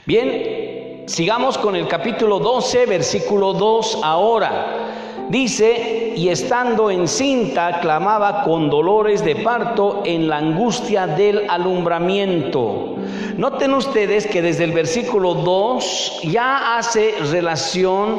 Bien, sigamos con el capítulo 12, versículo 2 ahora. Dice: y estando encinta clamaba con dolores de parto en la angustia del alumbramiento. Noten ustedes que desde el versículo 2 ya hace relación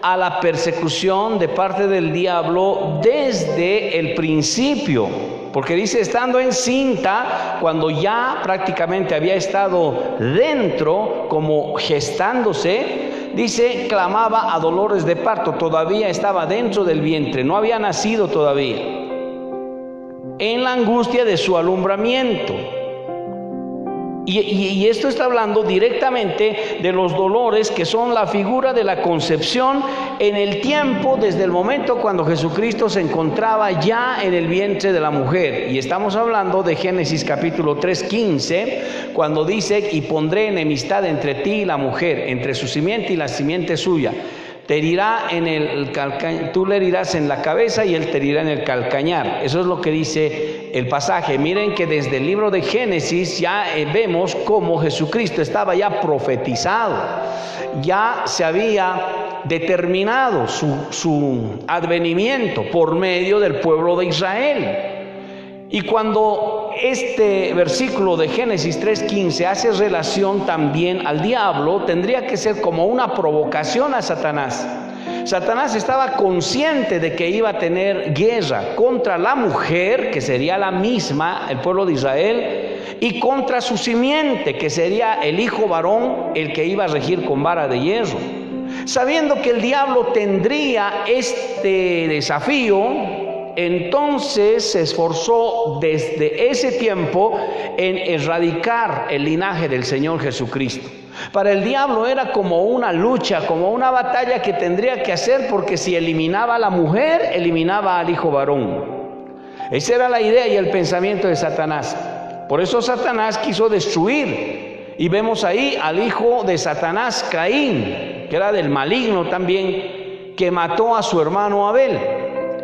a la persecución de parte del diablo desde el principio, porque dice estando encinta, cuando ya prácticamente había estado dentro, como gestándose. Dice, clamaba a dolores de parto, todavía estaba dentro del vientre, no había nacido todavía, en la angustia de su alumbramiento. Y esto está hablando directamente de los dolores que son la figura de la concepción en el tiempo, desde el momento cuando Jesucristo se encontraba ya en el vientre de la mujer. Y estamos hablando de Génesis capítulo 3:15, cuando dice: y pondré enemistad entre ti y la mujer, entre su simiente y la simiente suya. Te herirá tú le herirás en la cabeza y él te herirá en el calcañar. Eso es lo que dice el pasaje. Miren que desde el libro de Génesis ya vemos cómo Jesucristo estaba ya profetizado, ya se había determinado su advenimiento por medio del pueblo de Israel. Y cuando este versículo de Génesis 3:15 hace relación también al diablo, tendría que ser como una provocación a Satanás. Satanás estaba consciente de que iba a tener guerra contra la mujer, que sería la misma, el pueblo de Israel, y contra su simiente, que sería el hijo varón, el que iba a regir con vara de hierro. Sabiendo que el diablo tendría este desafío, entonces se esforzó desde ese tiempo en erradicar el linaje del Señor Jesucristo. Para el diablo era como una lucha, como una batalla que tendría que hacer, porque si eliminaba a la mujer, eliminaba al hijo varón. Esa era la idea y el pensamiento de Satanás. Por eso Satanás quiso destruir. Y vemos ahí al hijo de Satanás, Caín, que era del maligno también, que mató a su hermano Abel.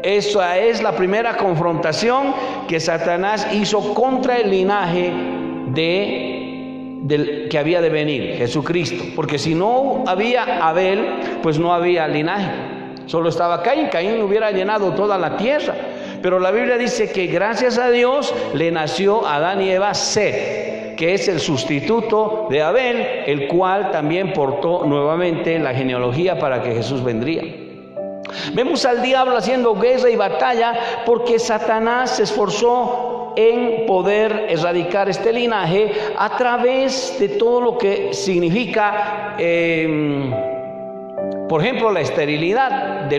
Esa es la primera confrontación que Satanás hizo contra el linaje del que había de venir, Jesucristo. Porque si no había Abel, pues no había linaje. Solo estaba Caín. Caín hubiera llenado toda la tierra. Pero la Biblia dice que gracias a Dios le nació a Adán y Eva Set, que es el sustituto de Abel, el cual también portó nuevamente la genealogía para que Jesús vendría. Vemos al diablo haciendo guerra y batalla porque Satanás se esforzó en poder erradicar este linaje a través de todo lo que significa, por ejemplo, la esterilidad de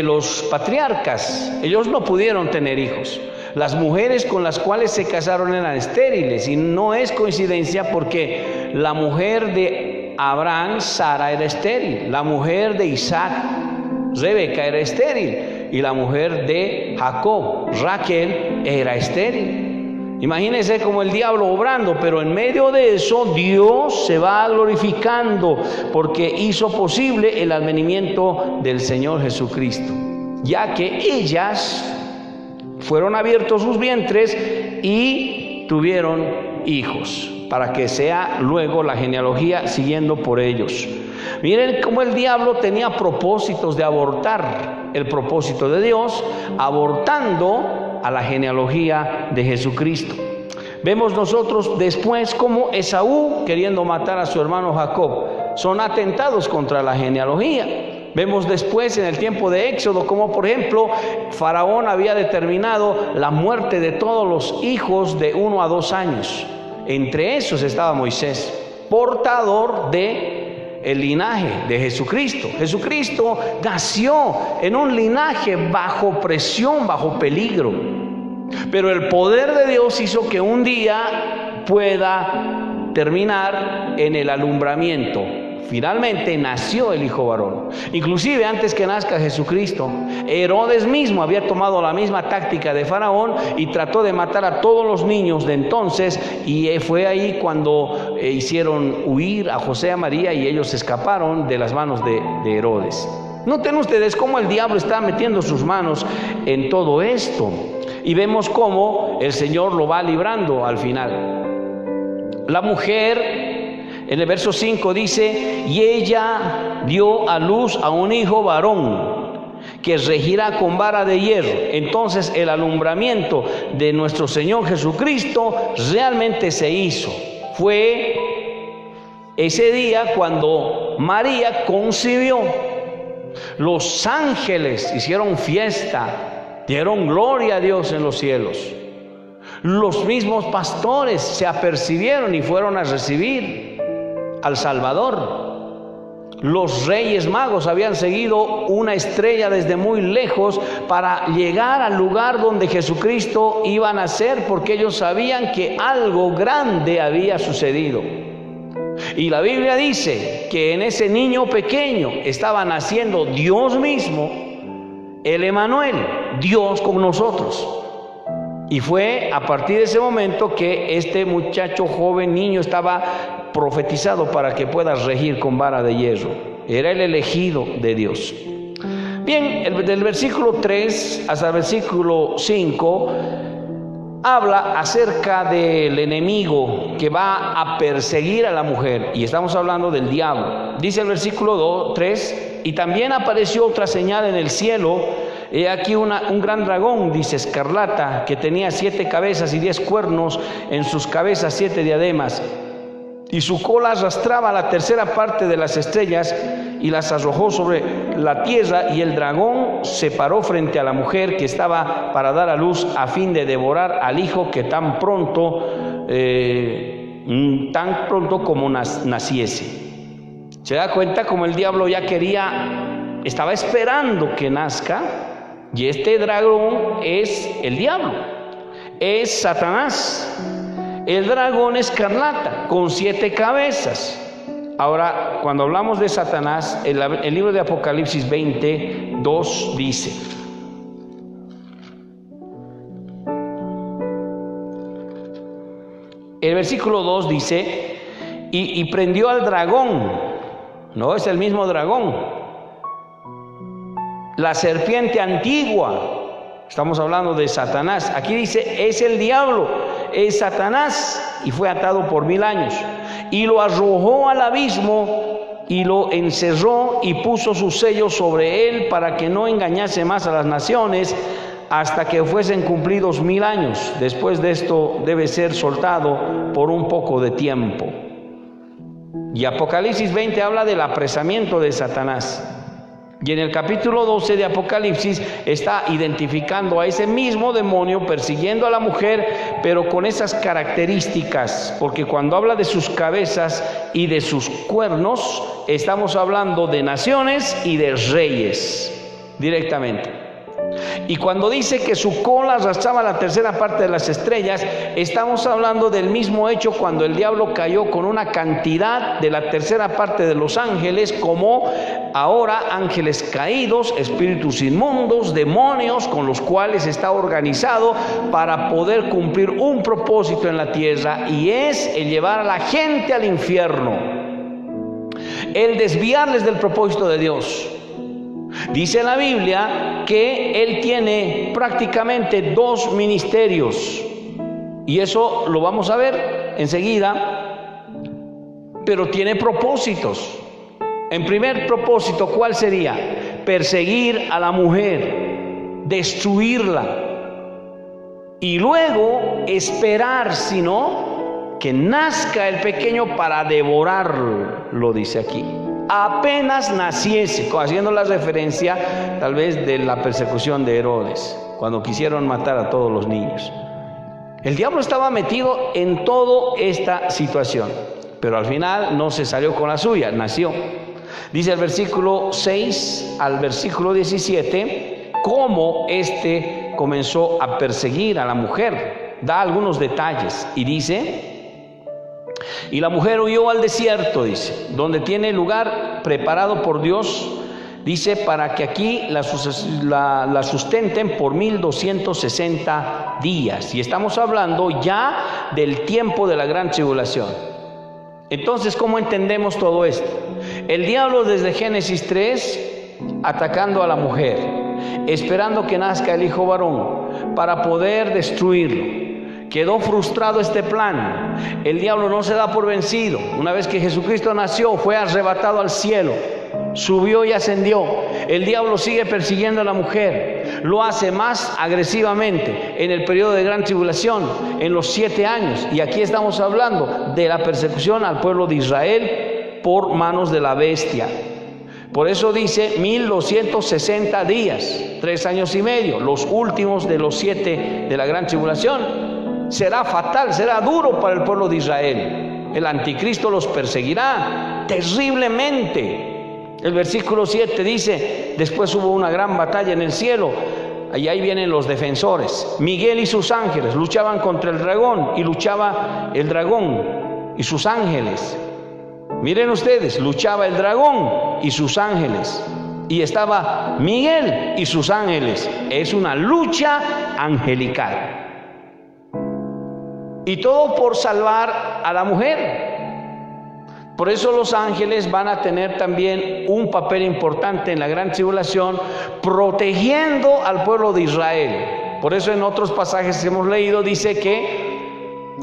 los patriarcas. Ellos no pudieron tener hijos. Las mujeres con las cuales se casaron eran estériles, y no es coincidencia porque la mujer de Abraham, Sara, era estéril. La mujer de Isaac, Rebeca, era estéril. Y la mujer de Jacob, Raquel, era estéril. Imagínense como el diablo obrando, pero en medio de eso Dios se va glorificando porque hizo posible el advenimiento del Señor Jesucristo, ya que ellas fueron abiertos sus vientres y tuvieron hijos, para que sea luego la genealogía siguiendo por ellos. Miren cómo el diablo tenía propósitos de abortar el propósito de Dios, abortando a la genealogía de Jesucristo. Vemos nosotros después cómo Esaú, queriendo matar a su hermano Jacob, son atentados contra la genealogía. Vemos después en el tiempo de Éxodo como, por ejemplo, Faraón había determinado la muerte de todos los hijos de 1 a 2 años. Entre esos estaba Moisés, portador de el linaje de Jesucristo. Jesucristo nació en un linaje bajo presión, bajo peligro. Pero el poder de Dios hizo que un día pueda terminar en el alumbramiento. Finalmente nació el hijo varón. Inclusive antes que nazca Jesucristo, Herodes mismo había tomado la misma táctica de Faraón y trató de matar a todos los niños de entonces, y fue ahí cuando hicieron huir a José y a María, y ellos escaparon de las manos de Herodes. Noten ustedes cómo el diablo está metiendo sus manos en todo esto, y vemos cómo el Señor lo va librando al final. La mujer En el verso 5 dice: y ella dio a luz a un hijo varón, que regirá con vara de hierro. Entonces el alumbramiento de nuestro Señor Jesucristo realmente se hizo. Fue ese día cuando María concibió. Los ángeles hicieron fiesta, dieron gloria a Dios en los cielos. Los mismos pastores se apercibieron y fueron a recibir al Salvador. Los reyes magos habían seguido una estrella desde muy lejos para llegar al lugar donde Jesucristo iba a nacer, porque ellos sabían que algo grande había sucedido. Y la Biblia dice que en ese niño pequeño estaba naciendo Dios mismo, el Emanuel, Dios con nosotros. Y fue a partir de ese momento que este muchacho joven, niño, estaba profetizado para que pueda regir con vara de hierro. Era el elegido de Dios. Bien, del versículo 3 hasta el versículo 5 habla acerca del enemigo que va a perseguir a la mujer, y estamos hablando del diablo. Dice el versículo 3: y también apareció otra señal en el cielo. He aquí un gran dragón, dice, escarlata, que tenía 7 cabezas y 10 cuernos, en sus cabezas 7 diademas, y su cola arrastraba la tercera parte de las estrellas y las arrojó sobre la tierra. Y el dragón se paró frente a la mujer que estaba para dar a luz, a fin de devorar al hijo que tan pronto como naciese. Se da cuenta como el diablo ya estaba esperando que nazca. Y este dragón es el diablo, es Satanás, el dragón escarlata con 7 cabezas. Ahora, cuando hablamos de Satanás, el libro de Apocalipsis 20:2 dice: el versículo 2 dice: y prendió al dragón. No es el mismo dragón, la serpiente antigua. Estamos hablando de Satanás. Aquí dice: es el diablo, es Satanás, y fue atado por 1000 años, y lo arrojó al abismo y lo encerró y puso sus sellos sobre él, para que no engañase más a las naciones hasta que fuesen cumplidos 1000 años. Después de esto debe ser soltado por un poco de tiempo. Y Apocalipsis 20 habla del apresamiento de Satanás. Y en el capítulo 12 de Apocalipsis está identificando a ese mismo demonio persiguiendo a la mujer, pero con esas características, porque cuando habla de sus cabezas y de sus cuernos, estamos hablando de naciones y de reyes directamente. Y cuando dice que su cola arrastraba la tercera parte de las estrellas, estamos hablando del mismo hecho cuando el diablo cayó con una cantidad de la tercera parte de los ángeles, como ahora ángeles caídos, espíritus inmundos, demonios, con los cuales está organizado para poder cumplir un propósito en la tierra, y es el llevar a la gente al infierno, el desviarles del propósito de Dios. Dice la Biblia que él tiene prácticamente 2 ministerios, y eso lo vamos a ver enseguida, pero tiene propósitos. En primer propósito, ¿cuál sería? Perseguir a la mujer, destruirla, y luego esperar, si no, que nazca el pequeño para devorarlo, dice aquí. Apenas naciese, haciendo la referencia tal vez de la persecución de Herodes, cuando quisieron matar a todos los niños. El diablo estaba metido en toda esta situación, pero al final no se salió con la suya, nació. Dice el versículo 6 al versículo 17 cómo comenzó a perseguir a la mujer. Da algunos detalles y dice: y la mujer huyó al desierto, dice, donde tiene lugar preparado por Dios, dice, para que aquí la sustenten por 1260 días. Y estamos hablando ya del tiempo de la gran tribulación. Entonces, ¿cómo entendemos todo esto? El diablo desde Génesis 3 atacando a la mujer, esperando que nazca el hijo varón para poder destruirlo, quedó frustrado este plan. El diablo no se da por vencido. Una vez que Jesucristo nació, fue arrebatado al cielo, subió y ascendió. El diablo sigue persiguiendo a la mujer, lo hace más agresivamente en el periodo de gran tribulación, en los 7 años. Y aquí estamos hablando de la persecución al pueblo de Israel por manos de la bestia. Por eso dice 1260 días, 3 años y medio, los últimos de los 7 de la gran tribulación. Será fatal, será duro para el pueblo de Israel. El anticristo los perseguirá terriblemente. El versículo 7 dice: después hubo una gran batalla en el cielo. Ahí vienen los defensores. Miguel y sus ángeles luchaban contra el dragón, y luchaba el dragón y sus ángeles. Miren ustedes, luchaba el dragón y sus ángeles, y estaba Miguel y sus ángeles. Es una lucha angelical. Y todo por salvar a la mujer. Por eso los ángeles van a tener también un papel importante en la gran tribulación, protegiendo al pueblo de Israel. Por eso en otros pasajes que hemos leído dice que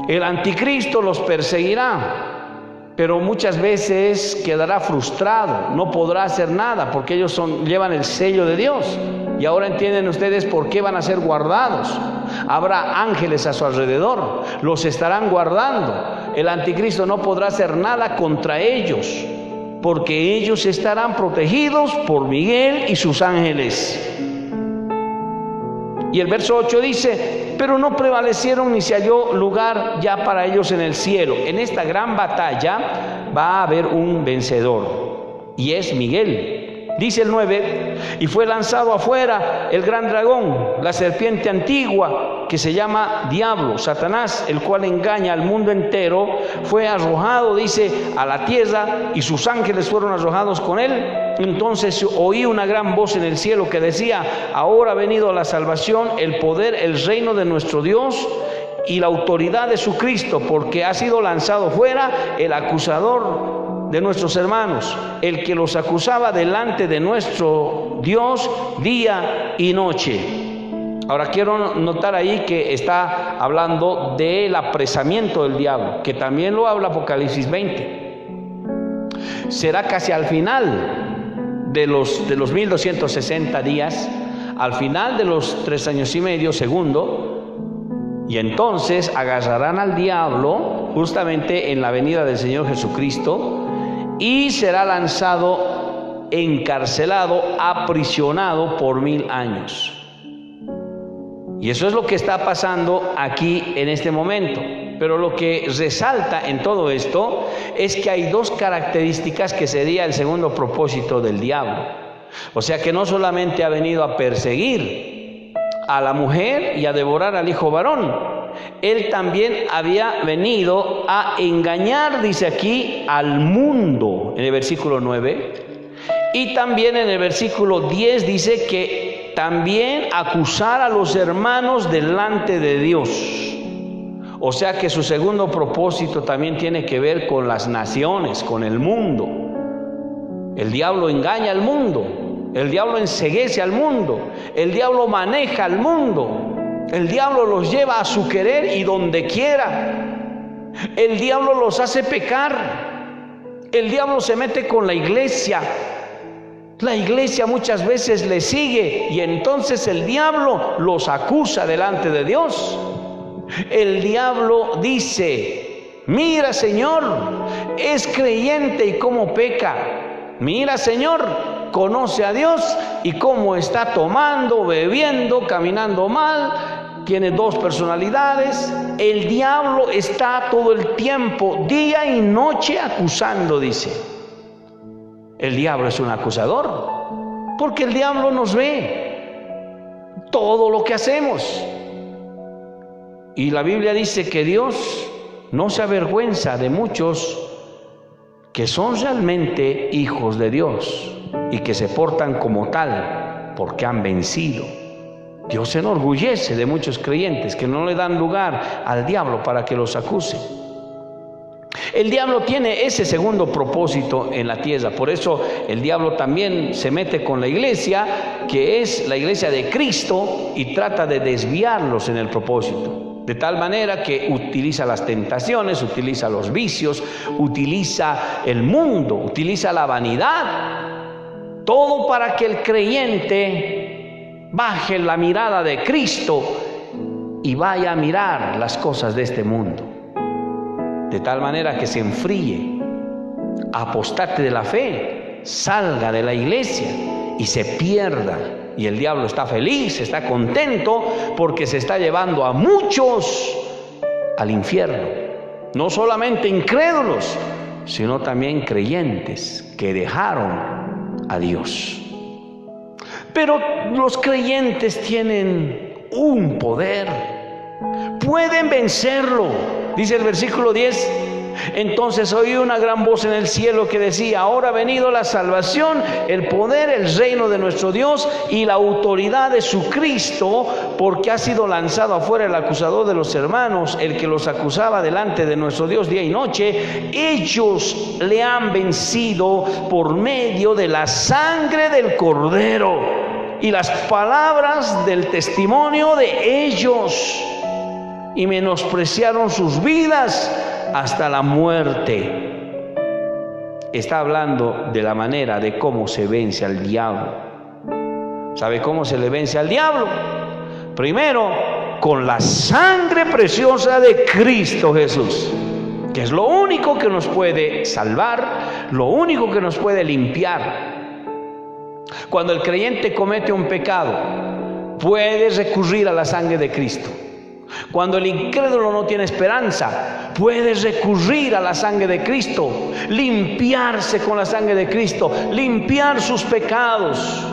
el anticristo los perseguirá, pero muchas veces quedará frustrado, no podrá hacer nada, porque ellos llevan el sello de Dios. Y ahora entienden ustedes por qué van a ser guardados. Habrá ángeles a su alrededor, los estarán guardando. El anticristo no podrá hacer nada contra ellos, porque ellos estarán protegidos por Miguel y sus ángeles. Y el verso 8 dice: pero no prevalecieron ni se halló lugar ya para ellos en el cielo. En esta gran batalla va a haber un vencedor, y es Miguel. Dice el 9: y fue lanzado afuera el gran dragón, la serpiente antigua, que se llama Diablo, Satanás, el cual engaña al mundo entero. Fue arrojado, dice, a la tierra, y sus ángeles fueron arrojados con él. Entonces oí una gran voz en el cielo que decía: ahora ha venido la salvación, el poder, el reino de nuestro Dios y la autoridad de su Cristo, porque ha sido lanzado fuera el acusador de nuestros hermanos, el que los acusaba delante de nuestro Dios día y noche. Ahora quiero notar ahí que está hablando del apresamiento del diablo, que también lo habla Apocalipsis 20. Será casi al final de los 1260 días, al final de los 3 años y medio, segundo, y entonces agarrarán al diablo justamente en la venida del Señor Jesucristo, y será lanzado, encarcelado, aprisionado por 1000 años. Y eso es lo que está pasando aquí en este momento. Pero lo que resalta en todo esto es que hay 2 características que sería el segundo propósito del diablo. O sea que no solamente ha venido a perseguir a la mujer y a devorar al hijo varón, él también había venido a engañar, dice aquí, al mundo, en el versículo 9. Y también en el versículo 10 dice que también acusar a los hermanos delante de Dios. O sea que su segundo propósito también tiene que ver con las naciones, con el mundo. El diablo engaña al mundo, el diablo enceguece al mundo, el diablo maneja al mundo. El diablo los lleva a su querer y donde quiera. El diablo los hace pecar. El diablo se mete con la iglesia. La iglesia muchas veces le sigue y entonces el diablo los acusa delante de Dios. El diablo dice: mira, Señor, es creyente y cómo peca. Mira, Señor, conoce a Dios y cómo está tomando, bebiendo, caminando mal. Tiene 2 personalidades. El diablo está todo el tiempo, día y noche, acusando, dice. El diablo es un acusador, porque el diablo nos ve todo lo que hacemos. Y la Biblia dice que Dios no se avergüenza de muchos que son realmente hijos de Dios y que se portan como tal porque han vencido. Dios se enorgullece de muchos creyentes que no le dan lugar al diablo para que los acuse. El diablo tiene ese segundo propósito en la tierra. Por eso el diablo también se mete con la iglesia, que es la iglesia de Cristo, y trata de desviarlos en el propósito. De tal manera que utiliza las tentaciones, utiliza los vicios, utiliza el mundo, utiliza la vanidad. Todo para que el creyente baje la mirada de Cristo y vaya a mirar las cosas de este mundo. De tal manera que se enfríe, apostate de la fe, salga de la iglesia y se pierda. Y el diablo está feliz, está contento, porque se está llevando a muchos al infierno. No solamente incrédulos, sino también creyentes que dejaron a Dios. Pero los creyentes tienen un poder, pueden vencerlo. Dice el versículo 10: entonces oí una gran voz en el cielo que decía: ahora ha venido la salvación, el poder, el reino de nuestro Dios y la autoridad de su Cristo, porque ha sido lanzado afuera el acusador de los hermanos, el que los acusaba delante de nuestro Dios día y noche. Ellos le han vencido por medio de la sangre del Cordero y las palabras del testimonio de ellos, y menospreciaron sus vidas hasta la muerte. Está hablando de la manera de cómo se vence al diablo. ¿Sabe cómo se le vence al diablo? Primero, con la sangre preciosa de Cristo Jesús, que es lo único que nos puede salvar, lo único que nos puede limpiar. Cuando el creyente comete un pecado, puede recurrir a la sangre de Cristo. Cuando el incrédulo no tiene esperanza, puede recurrir a la sangre de Cristo, limpiarse con la sangre de Cristo, limpiar sus pecados,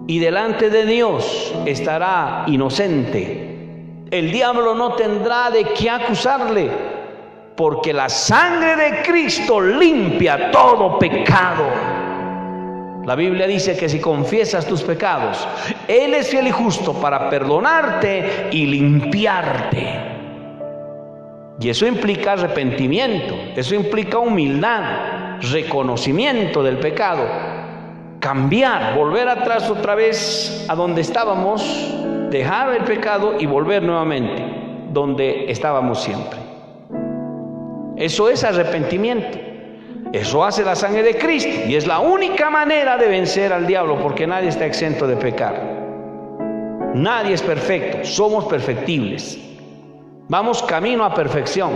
y delante de Dios estará inocente. El diablo no tendrá de qué acusarle, porque la sangre de Cristo limpia todo pecado. La Biblia dice que si confiesas tus pecados, Él es fiel y justo para perdonarte y limpiarte. Y eso implica arrepentimiento, eso implica humildad, reconocimiento del pecado, cambiar, volver atrás otra vez a donde estábamos, dejar el pecado y volver nuevamente donde estábamos siempre. Eso es arrepentimiento. Eso hace la sangre de Cristo, y es la única manera de vencer al diablo, porque nadie está exento de pecar. Nadie es perfecto, somos perfectibles. Vamos camino a perfección.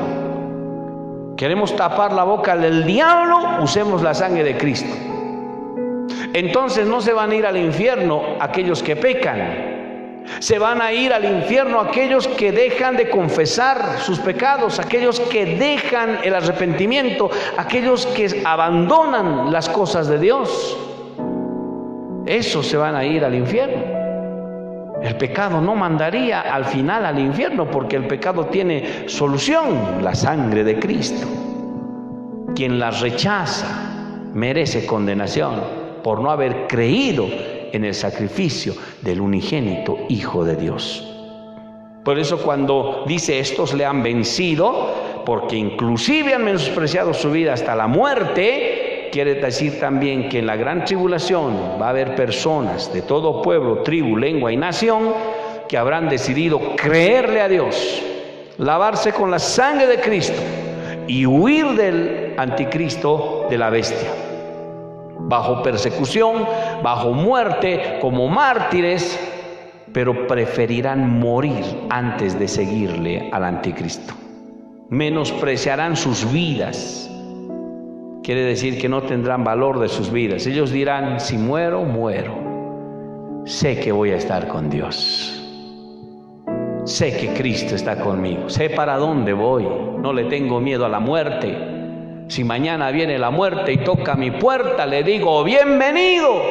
Queremos tapar la boca del diablo, usemos la sangre de Cristo. Entonces no se van a ir al infierno aquellos que pecan. Se van a ir al infierno aquellos que dejan de confesar sus pecados, aquellos que dejan el arrepentimiento, aquellos que abandonan las cosas de Dios. Esos se van a ir al infierno. El pecado no mandaría al final al infierno, porque el pecado tiene solución: la sangre de Cristo. Quien la rechaza merece condenación por no haber creído en el sacrificio del unigénito Hijo de Dios. Por eso cuando dice estos le han vencido, porque inclusive han menospreciado su vida hasta la muerte, quiere decir también que en la gran tribulación va a haber personas de todo pueblo, tribu, lengua y nación que habrán decidido creerle a Dios, lavarse con la sangre de Cristo y huir del anticristo, de la bestia, bajo persecución, bajo muerte, como mártires, pero preferirán morir antes de seguirle al anticristo. Menospreciarán sus vidas. Quiere decir que no tendrán valor de sus vidas. Ellos dirán: si muero, muero. Sé que voy a estar con Dios. Sé que Cristo está conmigo. Sé para dónde voy. No le tengo miedo a la muerte. Si mañana viene la muerte y toca mi puerta, le digo: bienvenido.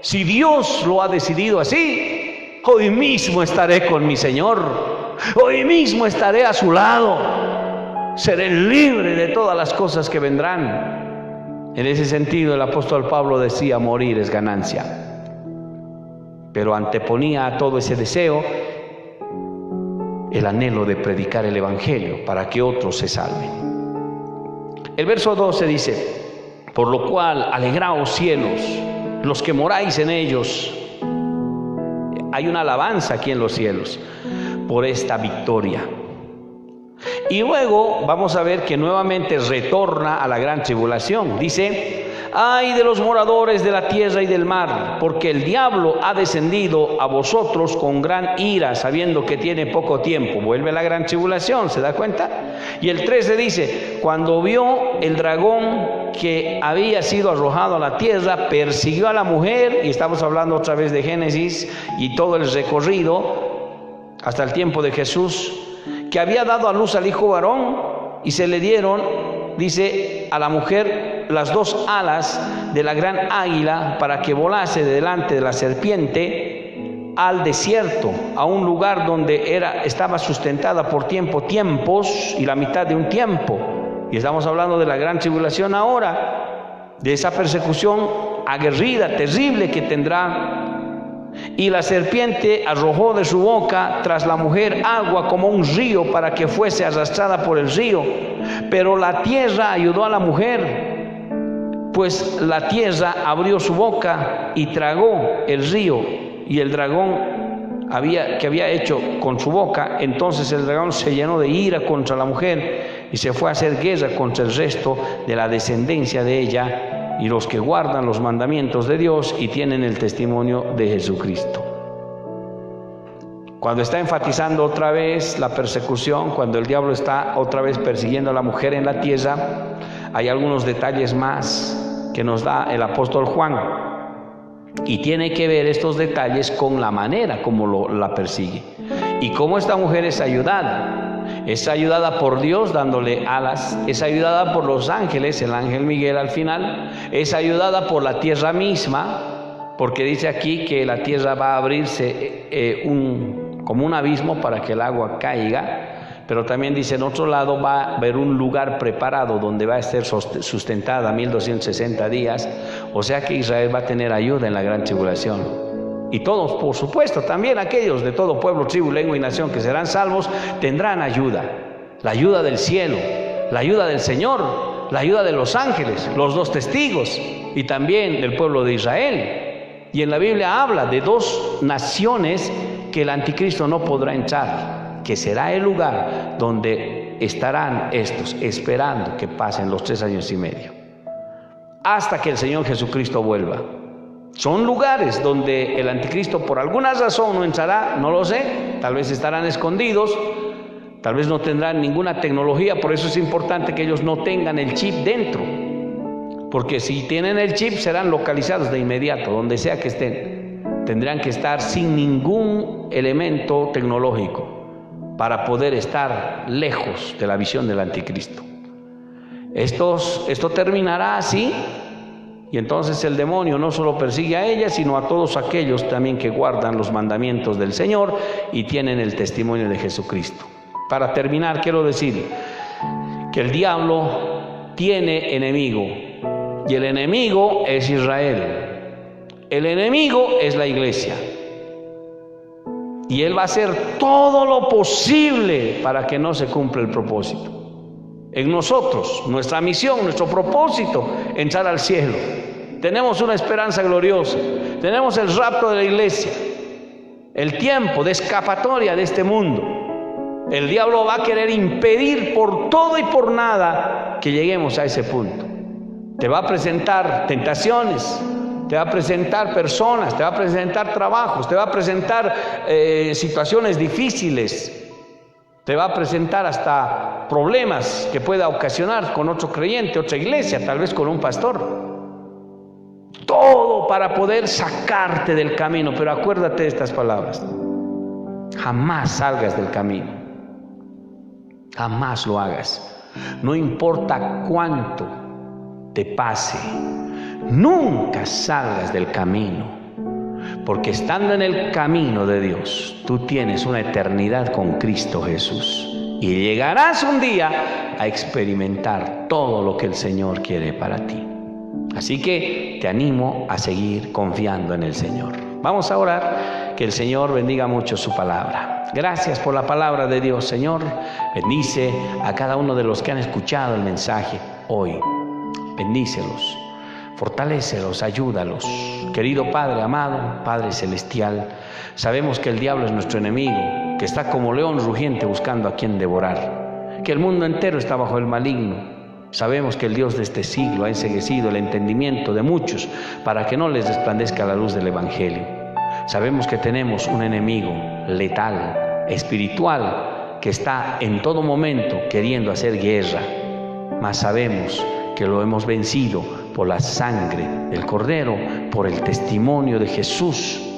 Si Dios lo ha decidido así, hoy mismo estaré con mi Señor. Hoy mismo estaré a su lado. Seré libre de todas las cosas que vendrán. En ese sentido, el apóstol Pablo decía: morir es ganancia. Pero anteponía a todo ese deseo el anhelo de predicar el evangelio para que otros se salven. El verso 12 dice: por lo cual alegraos cielos, los que moráis en ellos. Hay una alabanza aquí en los cielos. por esta victoria. Y luego vamos a ver que nuevamente retorna a la gran tribulación. Dice: ay de los moradores de la tierra y del mar, porque el diablo ha descendido a vosotros con gran ira, sabiendo que tiene poco tiempo. Vuelve la gran tribulación, ¿se da cuenta? Y el 13 dice: cuando vio el dragón que había sido arrojado a la tierra, persiguió a la mujer, y estamos hablando otra vez de Génesis y todo el recorrido hasta el tiempo de Jesús, que había dado a luz al hijo varón, y se le dieron, dice, a la mujer las 2 alas de la gran águila para que volase de delante de la serpiente al desierto, a un lugar donde estaba sustentada por tiempos y la mitad de un tiempo. Y estamos hablando de la gran tribulación ahora, de esa persecución aguerrida, terrible que tendrá. Y la serpiente arrojó de su boca tras la mujer agua como un río, para que fuese arrastrada por el río. Pero la tierra ayudó a la mujer, pues la tierra abrió su boca y tragó el río y el dragón que había hecho con su boca. Entonces el dragón se llenó de ira contra la mujer y se fue a hacer guerra contra el resto de la descendencia de ella y los que guardan los mandamientos de Dios y tienen el testimonio de Jesucristo. Cuando está enfatizando otra vez la persecución, cuando el diablo está otra vez persiguiendo a la mujer en la tierra, hay algunos detalles más que nos da el apóstol Juan, y tiene que ver estos detalles con la manera como la persigue y cómo esta mujer es ayudada. Es ayudada por Dios dándole alas, es ayudada por los ángeles, el ángel Miguel al final, es ayudada por la tierra misma, porque dice aquí que la tierra va a abrirse como un abismo para que el agua caiga, pero también dice en otro lado va a haber un lugar preparado donde va a estar sustentada 1260 días, o sea que Israel va a tener ayuda en la gran tribulación. Y todos, por supuesto, también aquellos de todo pueblo, tribu, lengua y nación que serán salvos, tendrán ayuda. La ayuda del cielo, la ayuda del Señor, la ayuda de los ángeles, los 2 testigos y también del pueblo de Israel. Y en la Biblia habla de 2 naciones que el anticristo no podrá entrar, que será el lugar donde estarán estos esperando que pasen los 3 años y medio, hasta que el Señor Jesucristo vuelva. Son lugares donde el anticristo por alguna razón no entrará, no lo sé, tal vez estarán escondidos, tal vez no tendrán ninguna tecnología, por eso es importante que ellos no tengan el chip dentro, porque si tienen el chip serán localizados de inmediato, donde sea que estén. Tendrán que estar sin ningún elemento tecnológico para poder estar lejos de la visión del anticristo. Esto terminará así. Y entonces el demonio no solo persigue a ella, sino a todos aquellos también que guardan los mandamientos del Señor y tienen el testimonio de Jesucristo. Para terminar, quiero decir que el diablo tiene enemigo, y el enemigo es Israel. El enemigo es la iglesia. Y él va a hacer todo lo posible para que no se cumpla el propósito. En nosotros, nuestra misión, nuestro propósito, entrar al cielo. Tenemos una esperanza gloriosa, tenemos el rapto de la iglesia, el tiempo de escapatoria de este mundo. El diablo va a querer impedir por todo y por nada que lleguemos a ese punto. Te va a presentar tentaciones, te va a presentar personas, te va a presentar trabajos, te va a presentar situaciones difíciles. Te va a presentar hasta problemas que pueda ocasionar con otro creyente, otra iglesia, tal vez con un pastor. Todo para poder sacarte del camino, pero acuérdate de estas palabras. Jamás salgas del camino. Jamás lo hagas. No importa cuánto te pase. Nunca salgas del camino. Porque estando en el camino de Dios, tú tienes una eternidad con Cristo Jesús. Y llegarás un día a experimentar todo lo que el Señor quiere para ti. Así que te animo a seguir confiando en el Señor. Vamos a orar, que el Señor bendiga mucho su palabra. Gracias por la palabra de Dios, Señor. Bendice a cada uno de los que han escuchado el mensaje hoy. Bendícelos. Fortalécelos, ayúdalos. Querido Padre amado, Padre celestial, sabemos que el diablo es nuestro enemigo, que está como león rugiente buscando a quien devorar, que el mundo entero está bajo el maligno. Sabemos que el Dios de este siglo ha enceguecido el entendimiento de muchos para que no les resplandezca la luz del Evangelio. Sabemos que tenemos un enemigo letal, espiritual, que está en todo momento queriendo hacer guerra, mas sabemos que lo hemos vencido por la sangre del Cordero, por el testimonio de Jesús.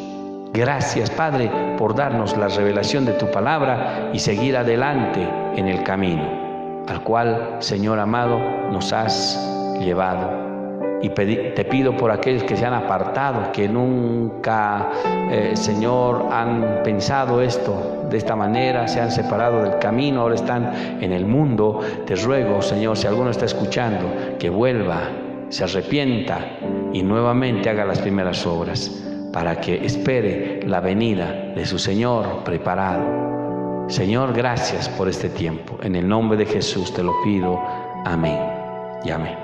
Gracias, Padre, por darnos la revelación de tu palabra y seguir adelante en el camino al cual, Señor amado, nos has llevado. Y te pido por aquellos que se han apartado, que nunca, Señor, han pensado esto de esta manera, se han separado del camino, ahora están en el mundo. Te ruego, Señor, si alguno está escuchando, que vuelva, se arrepienta y nuevamente haga las primeras obras, para que espere la venida de su Señor preparado. Señor, gracias por este tiempo. En el nombre de Jesús te lo pido. Amén y amén.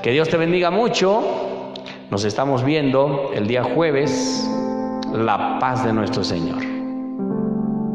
Que Dios te bendiga mucho. Nos estamos viendo el día jueves. La paz de nuestro Señor.